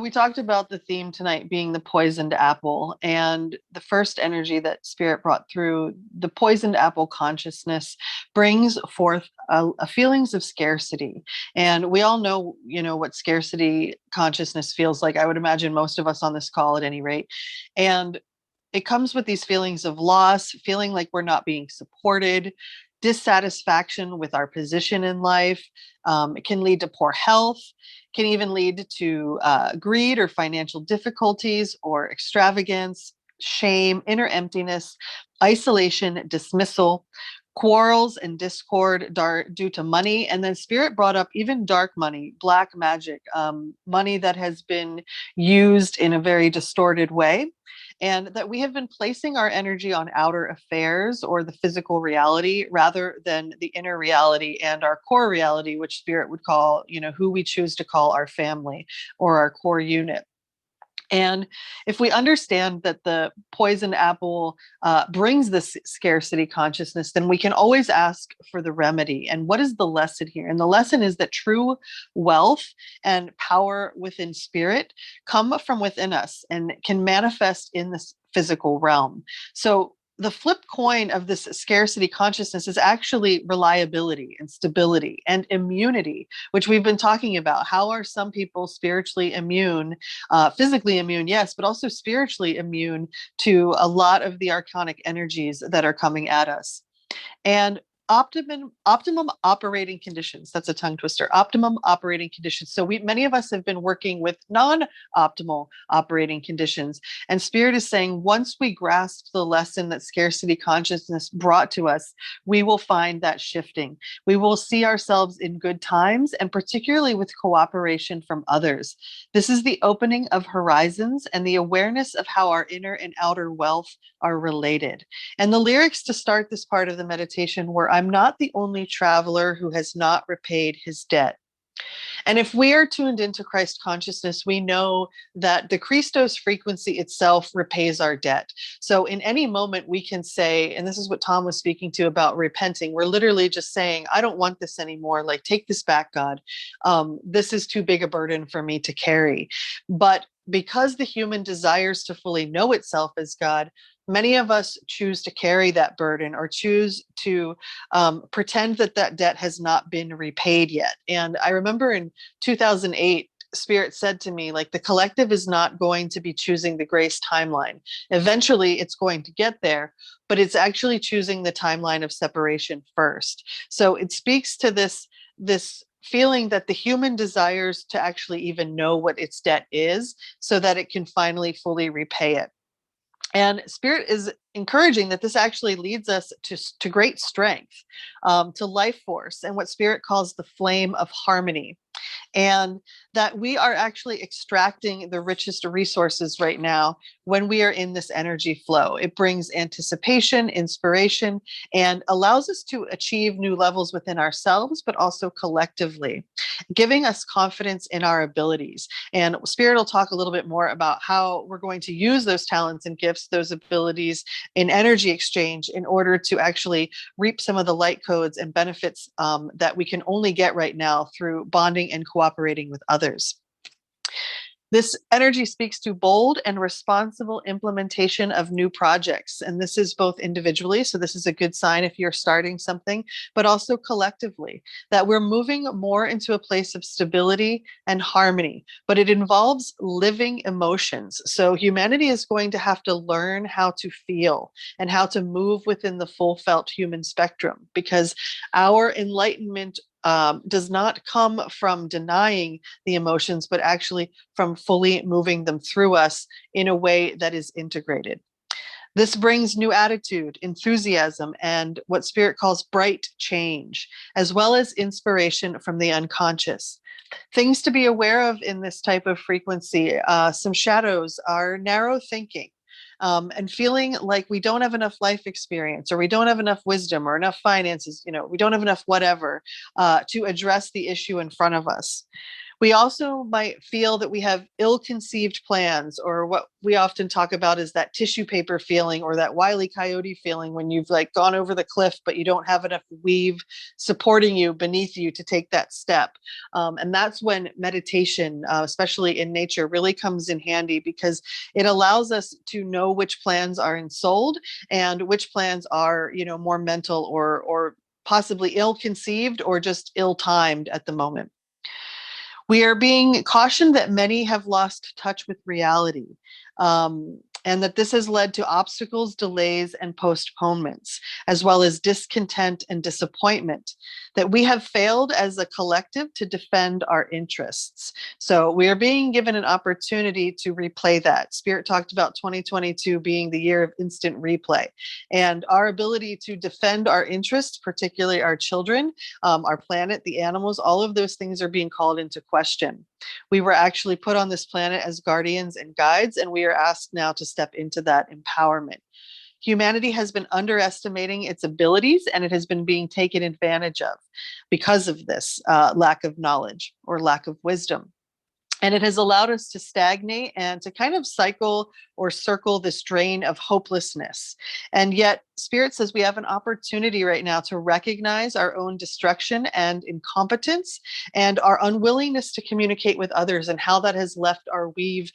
We talked about the theme tonight being the poisoned apple, and the first energy that Spirit brought through the poisoned apple consciousness brings forth a feelings of scarcity. And we all know, what scarcity consciousness feels like. I would imagine most of us on this call at any rate. And it comes with these feelings of loss, feeling like we're not being supported, dissatisfaction with our position in life. It can lead to poor health, can even lead to greed or financial difficulties or extravagance, shame, inner emptiness, isolation, dismissal, quarrels and discord due to money. And then Spirit brought up even dark money, black magic, money that has been used in a very distorted way, and that we have been placing our energy on outer affairs or the physical reality rather than the inner reality and our core reality, which Spirit would call, who we choose to call our family or our core unit. And if we understand that the poison apple brings this scarcity consciousness, then we can always ask for the remedy. And what is the lesson here? And the lesson is that true wealth and power within Spirit come from within us and can manifest in this physical realm. So the flip coin of this scarcity consciousness is actually reliability and stability and immunity, which we've been talking about. How are some people spiritually immune, physically immune, yes, but also spiritually immune to a lot of the archonic energies that are coming at us? And optimum operating conditions, that's a tongue twister, optimum operating conditions. So many of us have been working with non-optimal operating conditions, and Spirit is saying once we grasp the lesson that scarcity consciousness brought to us, we will find that shifting. We will see ourselves in good times, and particularly with cooperation from others. This is the opening of horizons and the awareness of how our inner and outer wealth are related. And the lyrics to start this part of the meditation were, I'm not the only traveler who has not repaid his debt. And if we are tuned into Christ consciousness, we know that the Christos frequency itself repays our debt. So in any moment we can say, and this is what Tom was speaking to about repenting, we're literally just saying, I don't want this anymore. Like, take this back, God. This is too big a burden for me to carry. But because the human desires to fully know itself as God, many of us choose to carry that burden or choose to pretend that that debt has not been repaid yet. And I remember in 2008, Spirit said to me, like, the collective is not going to be choosing the grace timeline. Eventually it's going to get there, but it's actually choosing the timeline of separation first. So it speaks to this feeling that the human desires to actually even know what its debt is so that it can finally fully repay it. And Spirit is encouraging that this actually leads us to great strength, to life force, and what Spirit calls the flame of harmony. And that we are actually extracting the richest resources right now when we are in this energy flow. It brings anticipation, inspiration, and allows us to achieve new levels within ourselves, but also collectively, giving us confidence in our abilities. And Spirit will talk a little bit more about how we're going to use those talents and gifts, those abilities in energy exchange in order to actually reap some of the light codes and benefits that we can only get right now through bonding and cooperating with others. This energy speaks to bold and responsible implementation of new projects. And this is both individually, so this is a good sign if you're starting something, but also collectively, that we're moving more into a place of stability and harmony, but it involves living emotions. So humanity is going to have to learn how to feel and how to move within the full felt human spectrum, because our enlightenment does not come from denying the emotions, but actually from fully moving them through us in a way that is integrated. This brings new attitude, enthusiasm, and what Spirit calls bright change, as well as inspiration from the unconscious. Things to be aware of in this type of frequency, some shadows are narrow thinking. And feeling like we don't have enough life experience, or we don't have enough wisdom or enough finances, we don't have enough whatever to address the issue in front of us. We also might feel that we have ill-conceived plans, or what we often talk about is that tissue paper feeling, or that Wile E. Coyote feeling when you've like gone over the cliff, but you don't have enough weave supporting you beneath you to take that step. And that's when meditation, especially in nature, really comes in handy, because it allows us to know which plans are ensouled and which plans are, more mental, or possibly ill-conceived, or just ill-timed at the moment. We are being cautioned that many have lost touch with reality, and that this has led to obstacles, delays, and postponements, as well as discontent and disappointment, that we have failed as a collective to defend our interests. So we are being given an opportunity to replay that. Spirit talked about 2022 being the year of instant replay, and our ability to defend our interests, particularly our children, our planet, the animals, all of those things are being called into question. We were actually put on this planet as guardians and guides, and we are asked now to step into that empowerment. Humanity has been underestimating its abilities, and it has been being taken advantage of because of this lack of knowledge or lack of wisdom. And it has allowed us to stagnate and to kind of cycle or circle this drain of hopelessness. And yet, Spirit says we have an opportunity right now to recognize our own destruction and incompetence, and our unwillingness to communicate with others, and how that has left our weave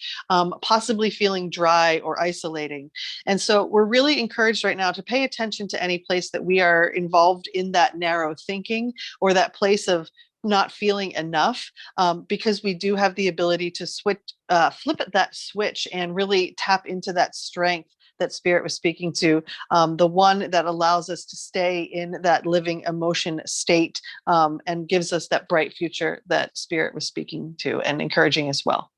possibly feeling dry or isolating. And so we're really encouraged right now to pay attention to any place that we are involved in that narrow thinking, or that place of not feeling enough, because we do have the ability to flip that switch and really tap into that strength that Spirit was speaking to, the one that allows us to stay in that living emotion state, and gives us that bright future that Spirit was speaking to and encouraging as well.